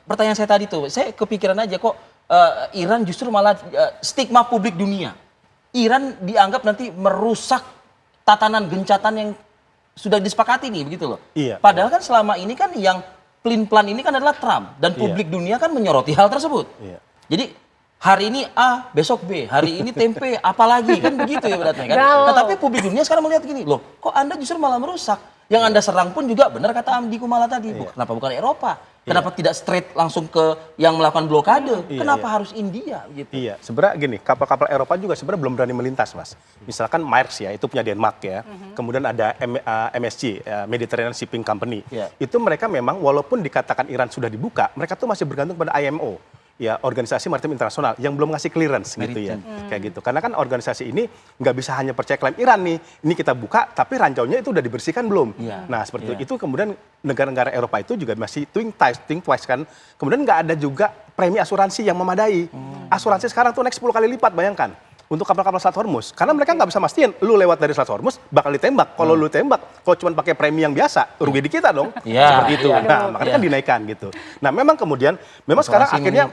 Pertanyaan saya tadi tuh, saya kepikiran aja kok Iran justru malah stigma publik dunia. Iran dianggap nanti merusak tatanan gencatan yang sudah disepakati nih begitu loh. Padahal kan selama ini kan yang pelin-pelan ini kan adalah Trump dan publik dunia kan menyoroti hal tersebut. Jadi hari ini A, besok B, hari ini tempe, apalagi kan begitu ya beratnya kan. Nah, tapi publik dunia sekarang melihat gini, loh, kok Anda justru malah merusak? Yang Anda serang pun juga benar kata Amdi Kumala tadi. Kenapa bukan Eropa? Kenapa tidak straight langsung ke yang melakukan blokade? Kenapa harus India gitu? Iya, sebenarnya gini, kapal-kapal Eropa juga sebenarnya belum berani melintas, Mas. Misalkan Maersk ya, itu punya Denmark ya. Kemudian ada MSC, Mediterranean Shipping Company. Itu mereka memang walaupun dikatakan Iran sudah dibuka, mereka tuh masih bergantung pada IMO. Ya, organisasi maritim internasional yang belum ngasih clearance gitu ya, kayak gitu. Karena kan organisasi ini nggak bisa hanya percaya klaim Iran nih, ini kita buka, tapi ranjaunya itu udah dibersihkan belum? Nah, seperti itu kemudian negara-negara Eropa itu juga masih think twice kan. Kemudian nggak ada juga premi asuransi yang memadai. Asuransi sekarang tuh naik 10 kali lipat, bayangkan. Untuk kapal-kapal Selat Hormuz, karena mereka nggak bisa mastiin, lu lewat dari Selat Hormuz bakal ditembak. Kalau lu tembak, kalau cuma pakai premi yang biasa, rugi di kita dong. Seperti itu. Nah, makanya kan dinaikkan gitu. Nah, memang kemudian, sekarang akhirnya,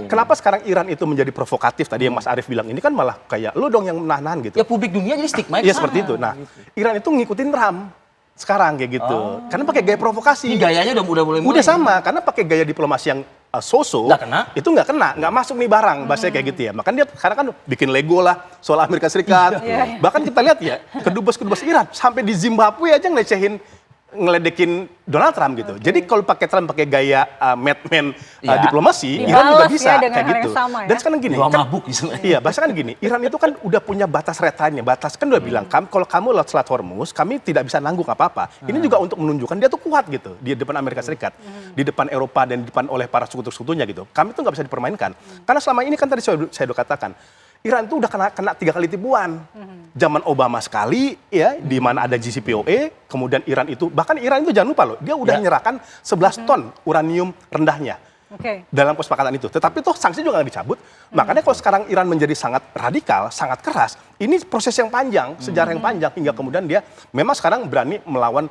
kenapa sekarang Iran itu menjadi provokatif tadi yang Mas Arief bilang, ini kan malah kayak lu dong yang menahan gitu. Ya publik dunia jadi stigma. Iya seperti itu. Nah, Iran itu ngikutin Trump sekarang kayak gitu. Karena pakai gaya provokasi. Ini gayanya udah mulai. Udah sama, karena pakai gaya diplomasi yang itu nggak kena, nggak masuk nih barang, bahasanya kayak gitu ya. Makanya dia sekarang kan bikin Lego lah soal Amerika Serikat. Bahkan kita lihat ya, kedubes-kedubes Iran sampai di Zimbabwe aja ngeledekin Donald Trump gitu. Jadi kalau pakai Trump pakai gaya madman diplomasi, Iran juga bisa kayak gitu. Dan sekarang gini, iya, bahasa kan gini, Iran itu kan udah punya batas red line-nya, batas kan udah bilang, kalau kamu lewat Selat Hormuz, kami tidak bisa nanggung apa-apa. Ini juga untuk menunjukkan dia tuh kuat gitu di depan Amerika Serikat, di depan Eropa dan di depan oleh para sekutu-sekutunya gitu. Kami tuh nggak bisa dipermainkan. Karena selama ini kan tadi saya udah katakan, Iran itu udah kena 3 kali tipuan. Zaman Obama sekali, ya, di mana ada JCPOA, kemudian Iran itu, bahkan Iran itu jangan lupa loh, dia udah menyerahkan 11 ton uranium rendahnya dalam kesepakatan itu. Tetapi tuh sanksi juga nggak dicabut. Makanya kalau sekarang Iran menjadi sangat radikal, sangat keras, ini proses yang panjang, sejarah yang panjang, hingga kemudian dia memang sekarang berani melawan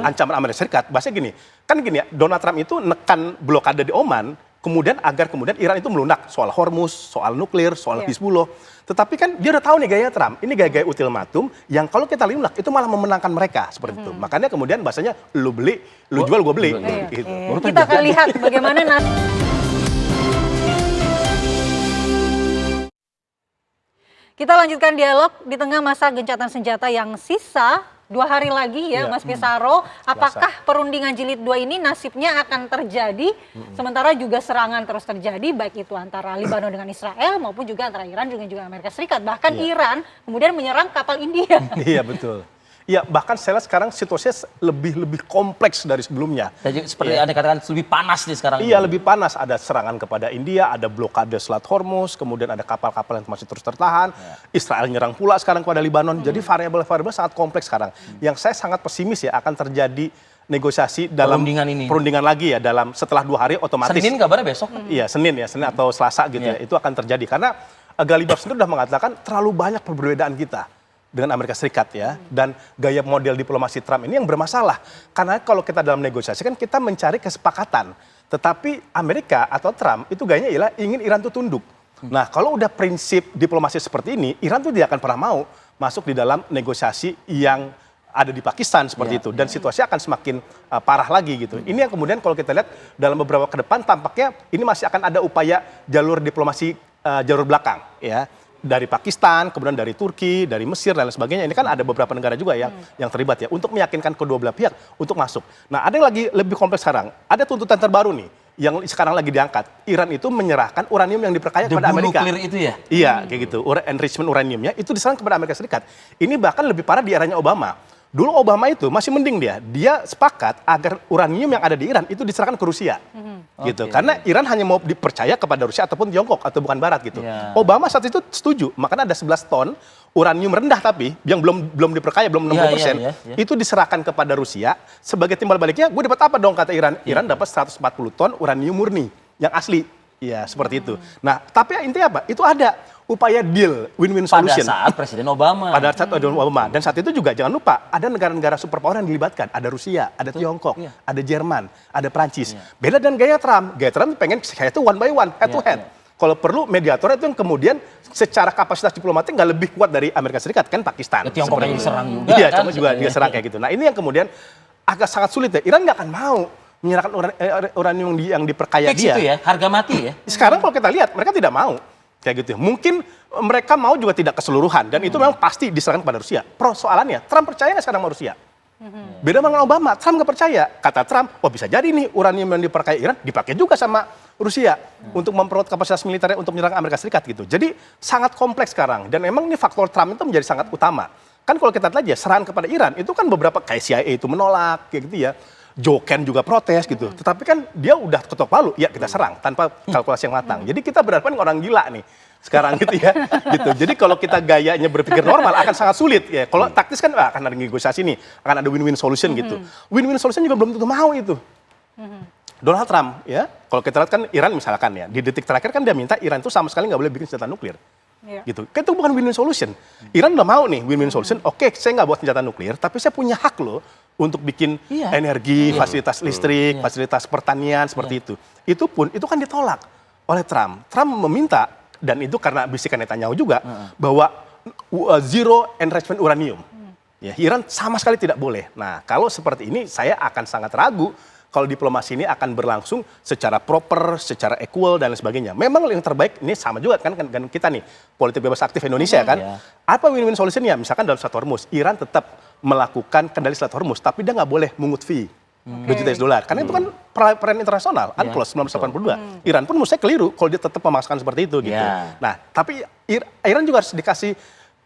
ancaman Amerika Serikat. Bahasanya gini, kan gini ya, Donald Trump itu nekan blokade di Oman, kemudian agar kemudian Iran itu melunak soal Hormuz, soal nuklir, soal Hizbullah. Tetapi kan dia udah tahu nih gaya Trump, ini gaya-gaya ultimatum yang kalau kita lunak itu malah memenangkan mereka seperti itu. Makanya kemudian bahasanya lu beli, lu jual, gue beli. Gitu. Kita akan lihat bagaimana nanti. Kita lanjutkan dialog di tengah masa gencatan senjata yang sisa 2 hari lagi ya, Mas Pisaro. Apakah perundingan jilid 2 ini nasibnya akan terjadi, sementara juga serangan terus terjadi, baik itu antara Lebanon dengan Israel maupun juga antara Iran dengan juga Amerika Serikat. Bahkan Iran kemudian menyerang kapal India. Iya betul. Ya bahkan saya lihat sekarang situasinya lebih kompleks dari sebelumnya. Jadi seperti Anda katakan lebih panas nih sekarang. Iya lebih panas, ada serangan kepada India, ada blokade Selat Hormuz, kemudian ada kapal-kapal yang masih terus tertahan. Israel nyerang pula sekarang kepada Lebanon. Jadi variabel-variabel sangat kompleks sekarang. Yang saya sangat pesimis ya akan terjadi negosiasi dalam perundingan lagi ya dalam setelah 2 hari otomatis. Senin kabarnya besok? Iya Senin atau Selasa gitu ya. Itu akan terjadi karena Ghalibaf sendiri sudah mengatakan terlalu banyak perbedaan kita dengan Amerika Serikat ya, dan gaya model diplomasi Trump ini yang bermasalah. Karena kalau kita dalam negosiasi kan kita mencari kesepakatan, tetapi Amerika atau Trump itu gayanya ialah ingin Iran itu tunduk. Nah kalau udah prinsip diplomasi seperti ini, Iran itu tidak akan pernah mau masuk di dalam negosiasi yang ada di Pakistan seperti itu, dan situasi akan semakin parah lagi gitu. Ini yang kemudian kalau kita lihat dalam beberapa ke depan tampaknya ini masih akan ada upaya jalur diplomasi jalur belakang ya. Dari Pakistan, kemudian dari Turki, dari Mesir dan lain sebagainya. Ini kan ada beberapa negara juga yang terlibat ya untuk meyakinkan kedua belah pihak untuk masuk. Nah, ada yang lagi lebih kompleks sekarang. Ada tuntutan terbaru nih yang sekarang lagi diangkat. Iran itu menyerahkan uranium yang diperkaya kepada Amerika. Nuklir itu ya? Iya, kayak gitu. Enrichment uraniumnya itu diserahkan kepada Amerika Serikat. Ini bahkan lebih parah di eranya Obama. Dulu Obama itu masih mending dia sepakat agar uranium yang ada di Iran itu diserahkan ke Rusia. Gitu. Karena Iran hanya mau dipercaya kepada Rusia ataupun Tiongkok atau bukan Barat gitu. Obama saat itu setuju, makanya ada 11 ton uranium rendah tapi yang belum diperkaya, belum 60%, itu diserahkan kepada Rusia. Sebagai timbal baliknya, gue dapat apa dong kata Iran? Iran dapat 140 ton uranium murni yang asli. Ya, seperti itu. Nah, tapi intinya apa? Itu ada upaya deal, win-win solution. Pada saat Presiden Obama. Pada saat Obama. Dan saat itu juga jangan lupa, ada negara-negara superpower yang dilibatkan. Ada Rusia, ada Tiongkok, ada Jerman, ada Prancis. Beda dengan gaya Trump. Gaya Trump pengen kayak itu one by one, head to head. Kalau perlu mediator itu yang kemudian secara kapasitas diplomatik nggak lebih kuat dari Amerika Serikat, kan Pakistan. Tiongkok yang diserang juga. Iya, juga diserang kayak gitu. Nah, ini yang kemudian agak sangat sulit ya. Iran nggak akan mau menyerahkan uranium yang diperkaya Fix dia. itu ya, harga mati ya. Sekarang kalau kita lihat mereka tidak mau kayak gitu. Mungkin mereka mau juga tidak keseluruhan dan itu memang pasti diserahkan kepada Rusia. Persoalannya, Trump percaya nggak sekarang sama Rusia? Beda dengan Obama, Trump nggak percaya. Kata Trump, oh bisa jadi nih uranium yang diperkaya Iran dipakai juga sama Rusia untuk memperoleh kapasitas militernya untuk menyerang Amerika Serikat gitu. Jadi sangat kompleks sekarang dan memang ini faktor Trump itu menjadi sangat utama. Kan kalau kita lihat aja serangan kepada Iran itu kan beberapa kayak CIA itu menolak kayak gitu ya. Joe Ken juga protes gitu. Tetapi kan dia udah ketok palu, ya kita serang tanpa kalkulasi yang matang. Jadi kita berhadapan dengan orang gila nih sekarang gitu ya. Gitu. Jadi kalau kita gayanya berpikir normal akan sangat sulit ya. Kalau taktis kan akan ada negosiasi nih, akan ada win-win solution gitu. Win-win solution juga belum tentu mau itu. Donald Trump ya, kalau kita lihat kan Iran misalkan ya, di detik terakhir kan dia minta Iran itu sama sekali nggak boleh bikin senjata nuklir. Gitu. Kan itu bukan win-win solution. Iran udah mau nih win-win solution. Oke, saya nggak buat senjata nuklir, tapi saya punya hak loh untuk bikin energi, fasilitas listrik, fasilitas pertanian seperti itu. Itu pun itu kan ditolak oleh Trump. Trump meminta dan itu karena bisikan Netanyahu juga bahwa zero enrichment uranium. Ya, Iran sama sekali tidak boleh. Nah, kalau seperti ini saya akan sangat ragu kalau diplomasi ini akan berlangsung secara proper, secara equal dan lain sebagainya. Memang yang terbaik ini sama juga kan kita nih politik bebas aktif Indonesia kan. Apa win-win solutionnya? Misalkan dalam Strait Hormuz, Iran tetap melakukan kendali Strait Hormuz, tapi dia nggak boleh mengut fee $2 juta. Karena itu kan peraturan internasional, UNCLOS 1982. Iran pun menurut saya keliru kalau dia tetap memaksakan seperti itu gitu. Nah, tapi Iran juga harus dikasih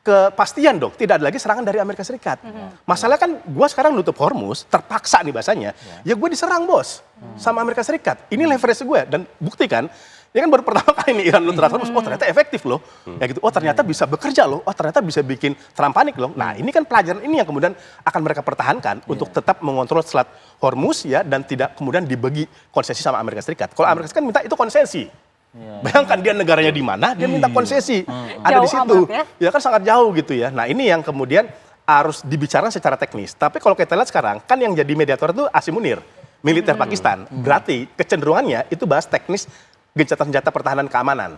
kepastian dong, tidak ada lagi serangan dari Amerika Serikat. Masalah kan gue sekarang nutup Hormuz, terpaksa nih bahasanya, ya gue diserang bos sama Amerika Serikat. Ini leverage gue dan buktikan, ya kan baru pertama kali nih Iran nutup Hormuz, oh ternyata efektif loh, ya gitu. Oh ternyata bisa bekerja loh, oh ternyata bisa bikin Trump panik loh. Nah ini kan pelajaran ini yang kemudian akan mereka pertahankan untuk tetap mengontrol Selat Hormuz ya dan tidak kemudian dibagi konsesi sama Amerika Serikat. Kalau Amerika Serikat minta itu konsesi. Bayangkan dia negaranya di mana, dia minta konsesi. Ada di situ. Ya kan sangat jauh gitu ya. Nah ini yang kemudian harus dibicarakan secara teknis. Tapi kalau kita lihat sekarang, kan yang jadi mediator itu Asim Munir, militer Pakistan. Berarti kecenderungannya itu bahas teknis gencatan senjata pertahanan keamanan.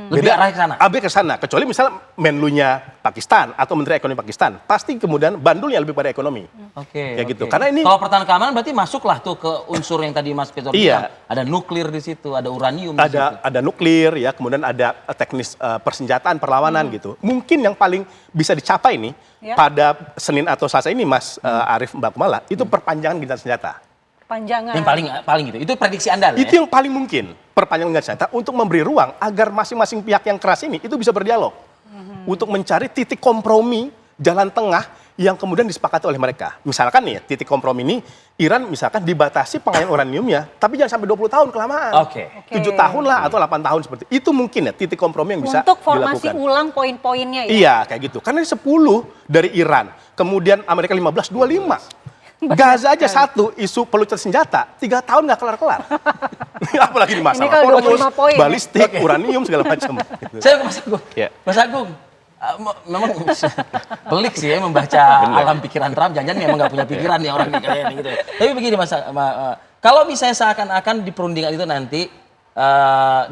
Lebih arah ke sana? Lebih ke sana. Kecuali misalnya Menlunya Pakistan atau Menteri Ekonomi Pakistan. Pasti kemudian bandulnya lebih pada ekonomi. Oke. Ya gitu. Karena ini kalau pertahanan keamanan berarti masuklah tuh ke unsur yang tadi Mas Peter bilang. Ada nuklir di situ, ada uranium di situ. Ada nuklir ya, kemudian ada teknis persenjataan, perlawanan gitu. Mungkin yang paling bisa dicapai nih pada Senin atau Selasa ini Mas Arief Mbak Kumala, itu perpanjangan gencatan senjata. Panjangan. Yang paling gitu. Itu prediksi Anda ya? Itu yang paling mungkin. Perpanjangan gencatan senjata untuk memberi ruang agar masing-masing pihak yang keras ini itu bisa berdialog. Untuk mencari titik kompromi, jalan tengah yang kemudian disepakati oleh mereka. Misalkan nih, titik kompromi ini, Iran misalkan dibatasi pengayaan uraniumnya, tapi jangan sampai 20 tahun kelamaan. 7 tahun lah atau 8 tahun seperti itu. Itu mungkin ya titik kompromi yang bisa dilakukan. Untuk formasi ulang poin-poinnya ya? Iya, kayak gitu. Karena 10 dari Iran, kemudian Amerika 15, 25. Gaza aja satu isu peluncur senjata 3 tahun nggak kelar-kelar. Apalagi di masalah Hormuz, balistik, uranium segala macam. Saya ke Mas Agung. Mas Agung, memang pelik sih ya membaca alam pikiran Trump. Jangan-jangan memang nggak punya pikiran nih orang kayak gitu. Tapi begini Mas, kalau misalnya seakan-akan di perundingan itu nanti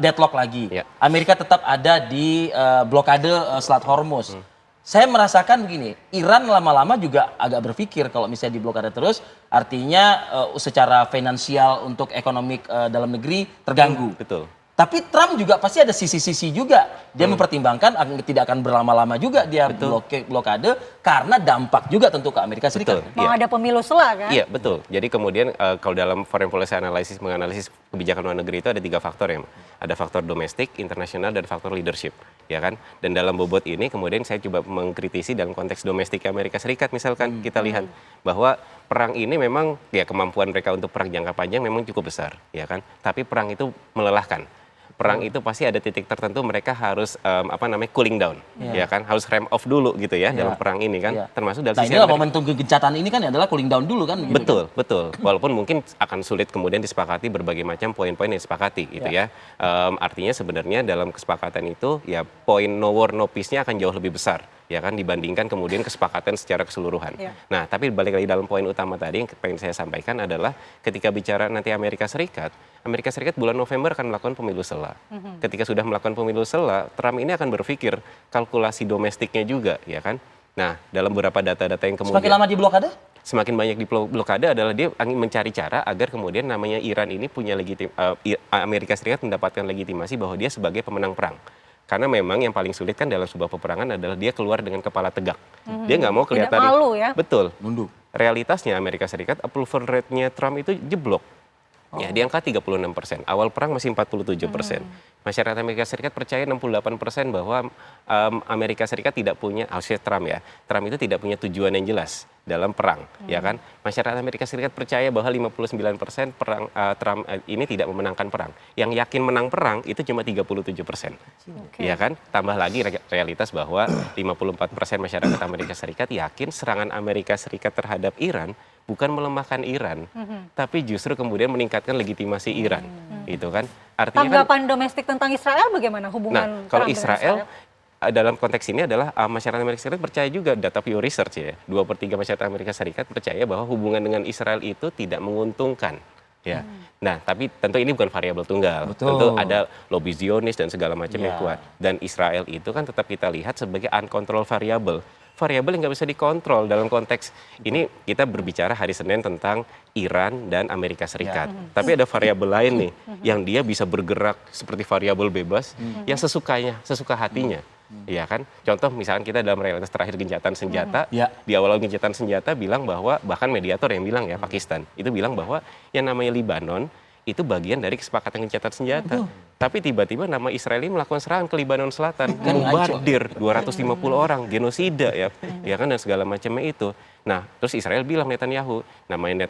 deadlock lagi, Amerika tetap ada di blokade Selat Hormuz. Saya merasakan begini, Iran lama-lama juga agak berpikir kalau misalnya diblokade terus, artinya secara finansial untuk ekonomi dalam negeri terganggu. Betul. Tapi Trump juga pasti ada sisi-sisi juga. Dia mempertimbangkan tidak akan berlama-lama juga dia blokade karena dampak juga tentu ke Amerika Serikat. Mau ada pemilu sela kan? Iya, betul. Jadi kemudian kalau dalam foreign policy analysis menganalisis kebijakan luar negeri itu ada 3 faktor ya. Ada faktor domestik, internasional, dan faktor leadership, ya kan? Dan dalam bobot ini kemudian saya coba mengkritisi dalam konteks domestik Amerika Serikat misalkan kita lihat bahwa perang ini memang ya kemampuan mereka untuk perang jangka panjang memang cukup besar, ya kan? Tapi perang itu melelahkan. Perang itu pasti ada titik tertentu mereka harus cooling down, ya kan, harus ramp off dulu gitu ya dalam perang ini kan, termasuk dari sisi inilah momentum gencatan ini kan adalah cooling down dulu kan. Betul, betul. Walaupun mungkin akan sulit kemudian disepakati berbagai macam poin-poin yang disepakati gitu ya. Artinya sebenarnya dalam kesepakatan itu ya poin no war no peace-nya akan jauh lebih besar, ya kan, dibandingkan kemudian kesepakatan secara keseluruhan. Nah, tapi balik lagi dalam poin utama tadi yang pengen saya sampaikan adalah ketika bicara nanti Amerika Serikat bulan November akan melakukan pemilu sela. Ketika sudah melakukan pemilu sela, Trump ini akan berpikir kalkulasi domestiknya juga, ya kan. Nah, dalam beberapa data-data yang kemudian semakin lama di blokade? semakin banyak diblokade adalah dia ingin mencari cara agar kemudian namanya Iran ini punya Amerika Serikat mendapatkan legitimasi bahwa dia sebagai pemenang perang. Karena memang yang paling sulit kan dalam sebuah peperangan adalah dia keluar dengan kepala tegak. Dia nggak mau kelihatan. Tidak malu ya. Betul. Nunduk. Realitasnya Amerika Serikat approval rate-nya Trump itu jeblok. Ya, di angka 36%. Awal perang masih 47%. Masyarakat Amerika Serikat percaya 68% bahwa Amerika Serikat tidak punya, harusnya Trump ya, Trump itu tidak punya tujuan yang jelas dalam perang, ya kan? Masyarakat Amerika Serikat percaya bahwa 59% perang Trump ini tidak memenangkan perang. Yang yakin menang perang itu cuma 37%. Ya kan? Tambah lagi realitas bahwa 54% masyarakat Amerika Serikat yakin serangan Amerika Serikat terhadap Iran bukan melemahkan Iran, tapi justru kemudian meningkatkan legitimasi Iran, gitu kan? Artinya Tanggapan domestik tentang Israel bagaimana hubungan kalau Trump dengan Israel dalam konteks ini adalah masyarakat Amerika Serikat percaya juga, data Pew Research ya, 2/3 masyarakat Amerika Serikat percaya bahwa hubungan dengan Israel itu tidak menguntungkan. Ya, nah tapi tentu ini bukan variabel tunggal, tentu ada lobby Zionis dan segala macam yang kuat. Dan Israel itu kan tetap kita lihat sebagai uncontrolled variable yang nggak bisa dikontrol dalam konteks ini. Kita berbicara hari Senin tentang Iran dan Amerika Serikat, tapi ada variabel lain nih yang dia bisa bergerak seperti variabel bebas yang sesuka hatinya. Ya kan, contoh misalkan kita dalam realitas terakhir gencatan senjata, di awal gencatan senjata bilang bahwa, bahkan mediator yang bilang ya, Pakistan itu bilang bahwa yang namanya Libanon itu bagian dari kesepakatan gencatan senjata. Tapi tiba-tiba nama Israel ini melakukan serangan ke Libanon Selatan, bombardir 250 orang, genosida ya kan, dan segala macamnya itu. Nah, terus Israel bilang Netanyahu, namanya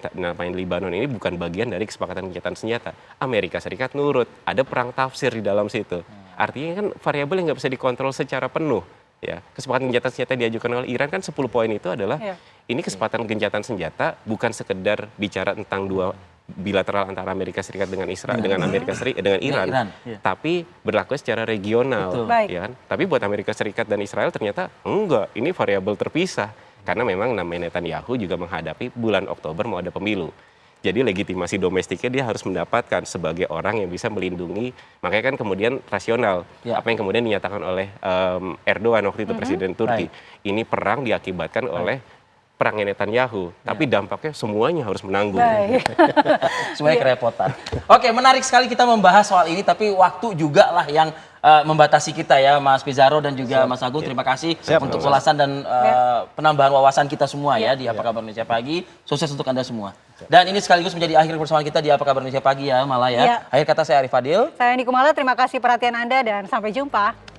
Libanon ini bukan bagian dari kesepakatan gencatan senjata. Amerika Serikat nurut, ada perang tafsir di dalam situ. Artinya kan variabel yang nggak bisa dikontrol secara penuh. Ya, kesepakatan gencatan senjata diajukan oleh Iran kan 10 poin itu adalah ini kesepakatan gencatan senjata bukan sekedar bicara tentang dua bilateral antara Amerika Serikat dengan Israel dengan Amerika Serikat dengan Iran, tapi berlaku secara regional, ya kan? Tapi buat Amerika Serikat dan Israel ternyata enggak, ini variabel terpisah karena memang namanya Netanyahu juga menghadapi bulan Oktober mau ada pemilu. Jadi legitimasi domestiknya dia harus mendapatkan sebagai orang yang bisa melindungi. Makanya kan kemudian rasional apa yang kemudian dinyatakan oleh Erdogan waktu itu Presiden Turki. Ini perang diakibatkan oleh perangnya Netanyahu, tapi dampaknya semuanya harus menanggung. Semuanya kerepotan. Oke, menarik sekali kita membahas soal ini, tapi waktu juga lah yang membatasi kita ya, Mas Pizarro dan juga Mas Agung. Terima kasih untuk ulasan dan penambahan wawasan kita semua ya di Apa Kabar Indonesia Pagi. Sukses untuk Anda semua. Dan ini sekaligus menjadi akhir pertemuan kita di Apa Kabar Indonesia Pagi ya, malah ya. Akhir kata saya Arif Fadil. Saya Andi Kumala, terima kasih perhatian Anda dan sampai jumpa.